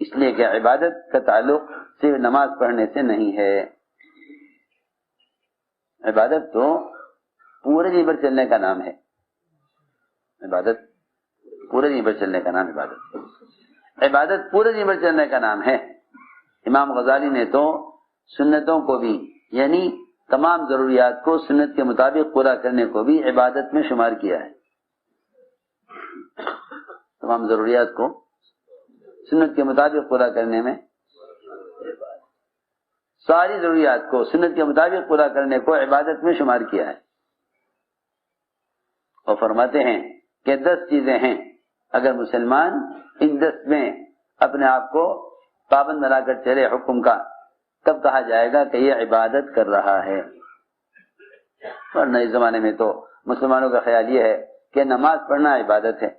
اس لیے کہ عبادت کا تعلق صرف نماز پڑھنے سے نہیں ہے. عبادت تو پورے دن بھر چلنے کا نام ہے. عبادت پورے دن بھر چلنے کا نام عبادت پورے دن بھر چلنے کا نام ہے. امام غزالی نے تو سنتوں کو بھی یعنی تمام ضروریات کو سنت کے مطابق پورا کرنے کو بھی عبادت میں شمار کیا ہے. تمام ضروریات کو سنت کے مطابق پورا کرنے میں، ساری ضروریات کو سنت کے مطابق پورا کرنے کو عبادت میں شمار کیا ہے. اور فرماتے ہیں کہ 10 چیزیں ہیں، اگر مسلمان ان 10 میں اپنے آپ کو پابند بنا کر چلے حکم کا، تب کہا جائے گا کہ یہ عبادت کر رہا ہے. اور نئے زمانے میں تو مسلمانوں کا خیال یہ ہے کہ نماز پڑھنا عبادت ہے،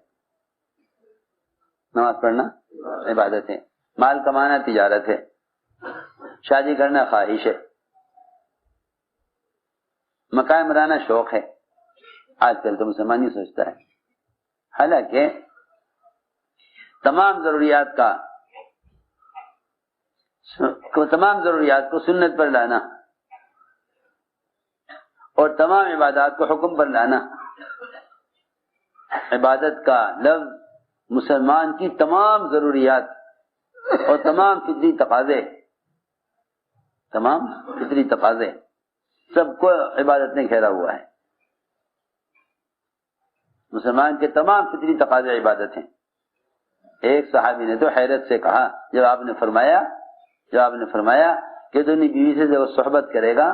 نماز پڑھنا عبادت ہے، مال کمانا تجارت ہے، شادی کرنا خواہش ہے، مکان بنانا شوق ہے. آج کل تو مسلمان ہی سوچتا ہے. حالانکہ تمام ضروریات کو سنت پر لانا اور تمام عبادات کو حکم پر لانا، عبادت کا لفظ مسلمان کی تمام ضروریات اور تمام فطری تقاضے سب کو عبادت نے گھیرا ہوا ہے. مسلمان کے تمام فطری تقاضے عبادت ہیں. ایک صحابی نے تو حیرت سے کہا جب آپ نے فرمایا کہ تو اپنی بیوی سے جب صحبت کرے گا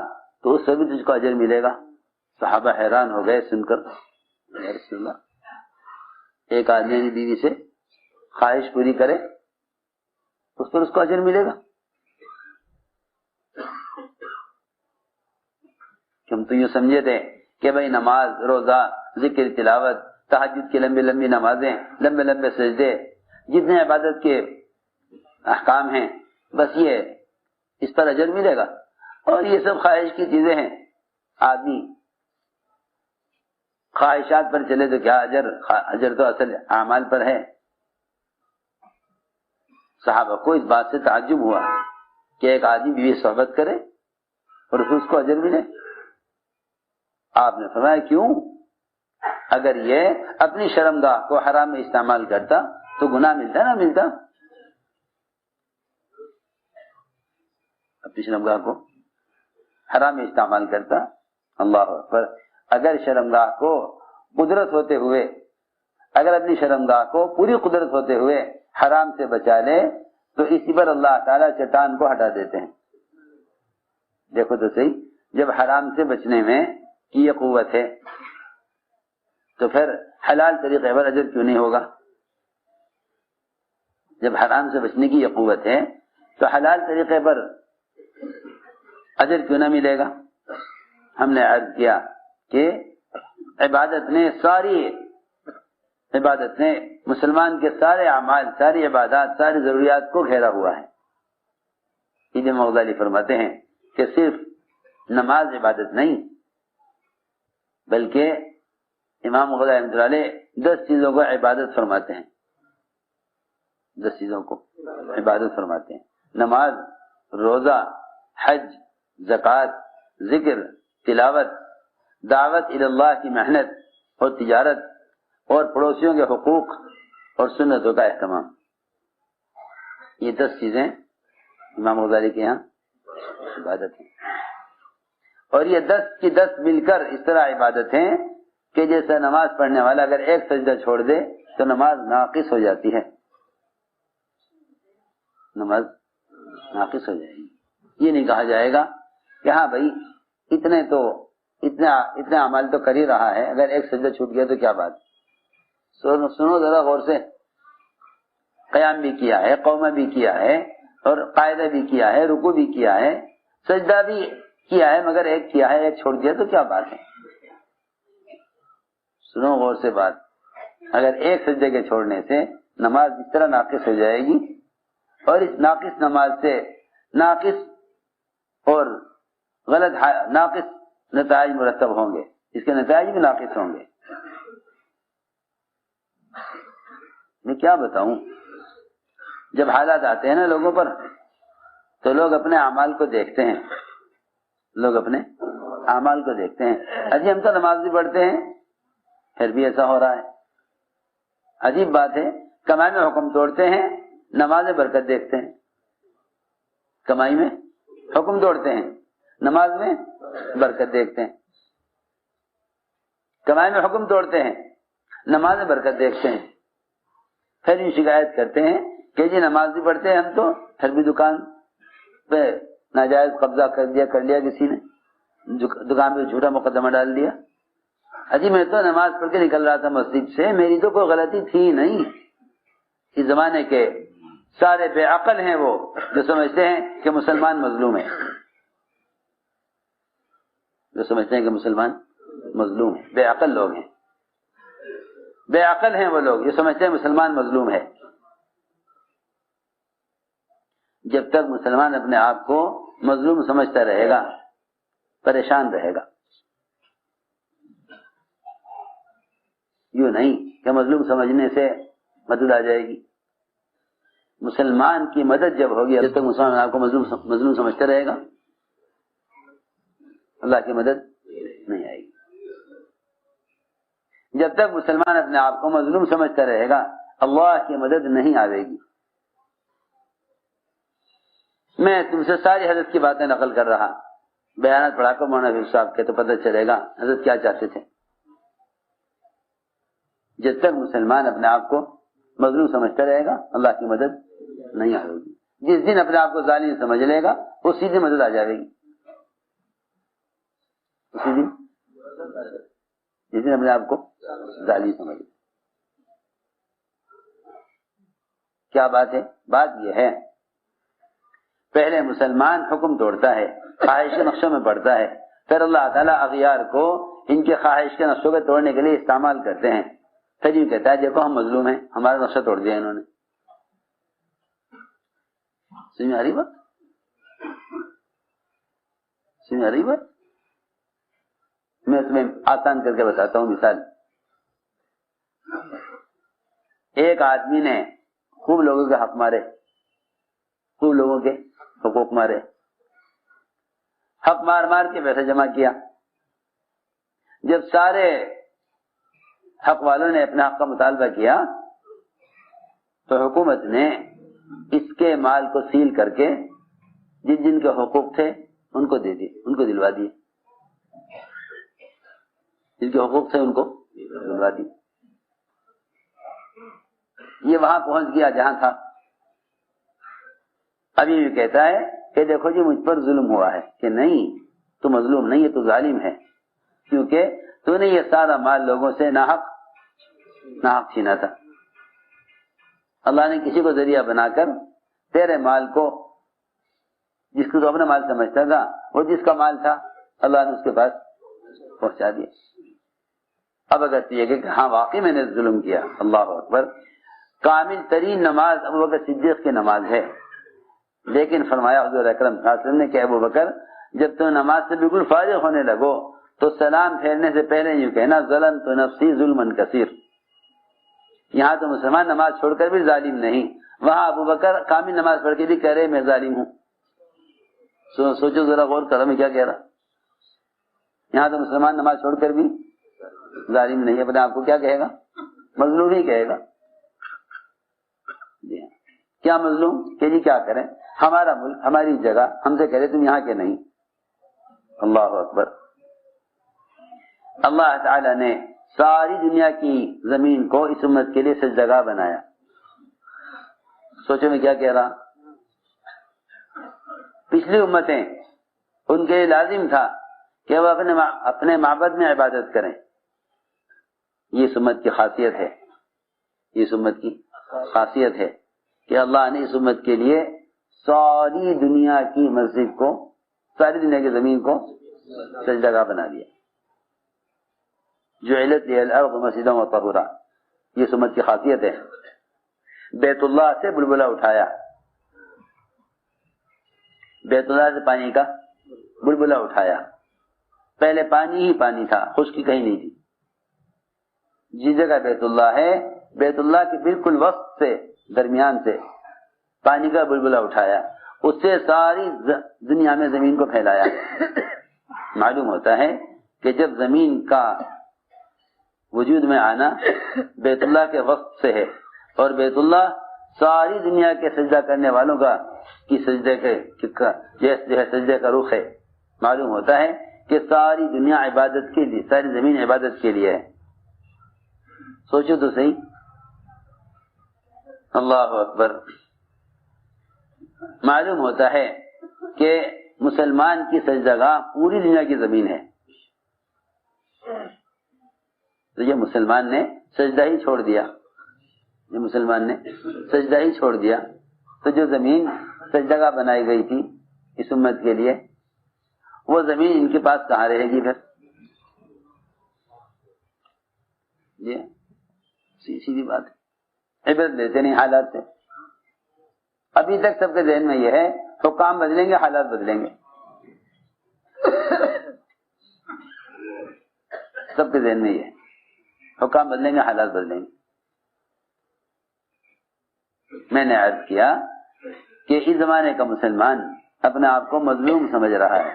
تو اس سے بھی تجھ کو اجر ملے گا. صحابہ حیران ہو گئے سن کر. یا رسول اللہ، ایک آدمی اپنی بیوی سے خواہش پوری کرے اس پر اس کو اجر ملے گا؟ ہم تو یہ سمجھے تھے کہ بھائی نماز، روزہ، ذکر، تلاوت، تہجد کی لمبی لمبی نمازیں، لمبے لمبے سجدے، جتنے عبادت کے احکام ہیں، بس یہ اس پر اجر ملے گا. اور یہ سب خواہش کی چیزیں ہیں. آدمی خواہشات پر چلے تو کیا اجر تو اصل اعمال پر ہے. صحابہ کو اس بات سے تعجب ہوا کہ ایک آدمی بیوی صحبت کرے اور پھر اس کو اجر ملے. آپ نے فرمایا کیوں؟ اگر یہ اپنی شرمگاہ کو حرام میں استعمال کرتا تو گناہ ملتا نہ ملتا؟ اپنی شرمگاہ کو حرام میں استعمال کرتا. اللہ اکبر. اگر شرمگاہ کو قدرت ہوتے ہوئے، اگر اپنی شرمگاہ کو پوری قدرت ہوتے ہوئے حرام سے بچا لے تو اسی پر اللہ تعالیٰ چٹان کو ہٹا دیتے ہیں. دیکھو تو صحیح، جب حرام سے بچنے میں کی یہ قوت ہے تو پھر حلال طریقے پر اجر کیوں نہیں ہوگا؟ جب حرام سے بچنے کی یہ قوت ہے تو حلال طریقے پر اجر کیوں نہ ملے گا؟ ہم نے عرض کیا کہ عبادت نے مسلمان کے سارے اعمال، ساری عبادات، ساری ضروریات کو گھیرا ہوا ہے. امام غزالی فرماتے ہیں کہ صرف نماز عبادت نہیں بلکہ امام غزالی رحمۃ اللہ علیہ 10 چیزوں کو عبادت فرماتے ہیں. 10 چیزوں کو عبادت فرماتے ہیں. نماز، روزہ، حج، زکوٰۃ، ذکر، تلاوت، دعوت اللہ کی محنت اور تجارت اور پڑوسیوں کے حقوق اور سنتوں کا اہتمام. یہ 10 چیزیں امام غزالی کے یہاں عبادت ہیں. اور یہ 10 کی 10 مل کر اس طرح عبادت ہیں کہ جیسا نماز پڑھنے والا اگر ایک سجدہ چھوڑ دے تو نماز ناقص ہو جاتی ہے. نماز ناقص ہو جائے گی. یہ نہیں کہا جائے گا کہ ہاں بھائی اتنے اعمال تو کر ہی رہا ہے، اگر ایک سجدہ چھوٹ گیا تو کیا بات. سنو ذرا غور سے. قیام بھی کیا ہے، قومہ بھی کیا ہے اور قاعدہ بھی کیا ہے، رکوع بھی کیا ہے، سجدہ بھی کیا ہے، مگر ایک کیا ہے، ایک چھوڑ دیا تو کیا بات ہے. سنو غور سے بات. اگر ایک سجدے کے چھوڑنے سے نماز اس طرح ناقص ہو جائے گی اور اس ناقص نماز سے ناقص اور ناقص نتائج مرتب ہوں گے، اس کے نتائج بھی ناقص ہوں گے. میں کیا بتاؤں، جب حالات آتے ہیں نا لوگوں پر تو لوگ اپنے اعمال کو دیکھتے ہیں، لوگ اپنے اعمال کو دیکھتے ہیں، اجی ہم تو نماز بھی پڑھتے ہیں پھر بھی ایسا ہو رہا ہے۔ عجیب بات ہے، کمائی میں حکم توڑتے ہیں، نماز میں برکت دیکھتے ہیں۔ کمائی میں حکم توڑتے ہیں، نماز میں برکت دیکھتے ہیں۔ کمائی میں حکم توڑتے ہیں، نماز میں برکت دیکھتے ہیں، پھر یہ شکایت کرتے ہیں کہ جی نماز بھی پڑھتے ہیں ہم تو، پھر بھی دکان پہ ناجائز قبضہ کر لیا کسی نے، دکان پہ جھوٹا مقدمہ ڈال دیا۔ اجی میں تو نماز پڑھ کے نکل رہا تھا مسجد سے، میری تو کوئی غلطی تھی نہیں۔ اس زمانے کے سارے بے عقل ہیں وہ جو سمجھتے ہیں کہ مسلمان مظلوم ہے، جو سمجھتے ہیں کہ مسلمان مظلوم ہے، بے عقل لوگ ہیں، بے عقل ہیں وہ لوگ جو سمجھتے ہیں مسلمان مظلوم ہے۔ جب تک مسلمان اپنے آپ کو مظلوم سمجھتا رہے گا پریشان رہے گا، یوں نہیں کہ مظلوم سمجھنے سے مدد آ جائے گی۔ مسلمان کی مدد جب ہوگی، جب تک مسلمان آپ کو مظلوم سمجھتا رہے گا اللہ کی مدد نہیں آئے گی۔ جب تک مسلمان اپنے آپ کو مظلوم سمجھتا رہے گا اللہ کی مدد نہیں آئے گی۔ میں تم سے ساری حضرت کی باتیں نقل کر رہا، بیانات پڑھا کر مولانا حفیظ صاحب کے، تو پتہ چلے گا حضرت کیا چاہتے تھے۔ جب تک مسلمان اپنے آپ کو مظلوم سمجھتا رہے گا اللہ کی مدد نہیں آئے گی۔ جس دن اپنے آپ کو ظالم سمجھ لے گا اسی دن مدد آ جائے گی، اسی دن، جس دن اپنے آپ کو ظالم سمجھ لے۔ کیا بات ہے؟ بات یہ ہے پہلے مسلمان حکم توڑتا ہے، خواہش کے نقشوں میں پڑتا ہے، پھر اللہ تعالیٰ اغیار کو ان کے خواہش کے نقشوں کو توڑنے کے لیے استعمال کرتے ہیں، پھر یہ کہتا ہے دیکھو ہم مظلوم ہیں، ہمارا نقشہ توڑ دیا انہوں نے۔ سمجھ آ رہی بات؟ سمجھ آ رہی بات؟ میں تمہیں آسان کر کے بتاتا ہوں مثال۔ ایک آدمی نے خوب لوگوں کے حق مارے، خوب لوگوں کے حقوق مارے، حق مار مار کے پیسہ جمع کیا۔ جب سارے حق والوں نے اپنے حق کا مطالبہ کیا تو حکومت نے اس کے مال کو سیل کر کے جن جن کے حقوق تھے ان کو دے دیے، ان کو دلوا دیے، جن کے حقوق تھے ان کو دلوا دیے۔ یہ وہاں پہنچ گیا جہاں تھا، ابھی بھی کہتا ہے کہ دیکھو جی مجھ پر ظلم ہوا ہے، کہ نہیں تو مظلوم نہیں ہے، تو ظالم ہے، کیونکہ تو نے یہ سارا مال لوگوں سے ناحق چھینا تھا۔ اللہ نے کسی کو ذریعہ بنا کر تیرے مال کو، جس کو تو اپنا مال سمجھتا تھا، وہ جس کا مال تھا اللہ نے اس کے پاس پہنچا دیا۔ اب اگر یہ کہ ہاں واقعی میں نے ظلم کیا، اللہ اکبر، کامل ترین نماز ابوبکر صدیق کی نماز ہے، لیکن فرمایا حضور اکرم صلی اللہ علیہ وسلم نے کہ ابوبکر جب تم نماز سے بالکل فارغ ہونے لگو تو سلام پھیرنے سے پہلے یوں کہنا ظلمت نفسی ظلما کثیر۔ یہاں تو مسلمان نماز چھوڑ کر بھی ظالم نہیں، وہاں ابوبکر کامل نماز پڑھ کے بھی کہہ رہے میں ظالم ہوں۔ سوچو ذرا، غور کرو میں کیا کہہ رہا۔ یہاں تو مسلمان نماز چھوڑ کر بھی ظالم نہیں، اپنے آپ کو کیا کہے گا؟ مظلوم ہی کہے گا۔ جی کیا مظلوم؟ کہ جی کیا کریں، ہمارا ملک، ہماری جگہ، ہم سے کہہ رہے تم یہاں کے نہیں۔ اللہ اکبر۔ اللہ تعالی نے ساری دنیا کی زمین کو اس امت کے لیے سجدگاہ بنایا۔ سوچو میں کیا کہہ رہا۔ پچھلی امتیں ان کے لیے لازم تھا کہ وہ اپنے معبد میں عبادت کریں، یہ اس امت کی خاصیت ہے، یہ اس امت کی خاصیت ہے کہ اللہ نے اس امت کے لیے ساری دنیا کی مسجد کو، ساری دنیا کی زمین کو سجدگاہ بنا دیا۔ جعلت لی الارض مسجدا وطہورا، یہ اس امت کی خاصیت ہے۔ بیت اللہ سے بلبلہ اٹھایا، بیت اللہ سے پانی کا بلبلہ اٹھایا۔ پہلے پانی ہی پانی تھا، خشکی کہیں نہیں تھی۔ جس جگہ بیت اللہ ہے، بیت اللہ کے بالکل وسط سے، درمیان سے پانی کا بلبلہ اٹھایا، اس سے ساری دنیا میں زمین کو پھیلایا۔ معلوم ہوتا ہے کہ جب زمین کا وجود میں آنا بیت اللہ کے وقت سے ہے، اور بیت اللہ ساری دنیا کے سجدہ کرنے والوں کا کی سجدے کے جو ہے سجدے کا رخ ہے۔ معلوم ہوتا ہے کہ ساری دنیا عبادت کے لیے، ساری زمین عبادت کے لیے ہے۔ سوچو تو صحیح، اللہ اکبر۔ معلوم ہوتا ہے کہ مسلمان کی سجدہ گاہ پوری دنیا کی زمین ہے، تو یہ مسلمان نے سجدہ ہی چھوڑ دیا، یہ مسلمان نے سجدہ ہی چھوڑ دیا، تو جو زمین سجدہ گاہ بنائی گئی تھی اس امت کے لیے، وہ زمین ان کے پاس کہاں رہے گی پھر؟ جی سیدھی بات ہے، عبرت لیتے نہیں حالات سے۔ ابھی تک سب کے ذہن میں یہ ہے حکام بدلیں گے حالات بدلیں گے، سب کے ذہن میں یہ ہے حکام بدلیں گے حالات بدلیں گے۔ میں نے عرض کیا کہ اس زمانے کا مسلمان اپنے آپ کو مظلوم سمجھ رہا ہے،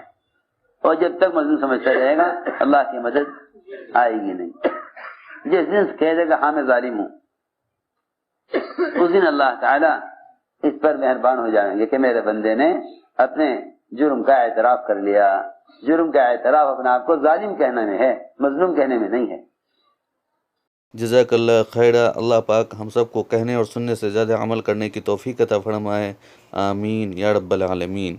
اور جب تک مظلوم سمجھتا رہے گا اللہ کی مدد آئے گی نہیں۔ جس دن کہہ دے گا ہاں میں ظالم ہوں، اس دن اللہ تعالی اس پر مہربان ہو جائیں گے کہ میرے بندے نے اپنے جرم کا اعتراف کر لیا۔ جرم کا اعتراف اپنے آپ کو ظالم کہنے میں ہے، مظلوم کہنے میں نہیں ہے۔ جزاک اللہ خیرہ۔ اللہ پاک ہم سب کو کہنے اور سننے سے زیادہ عمل کرنے کی توفیق عطا فرمائے، آمین یا رب العالمین۔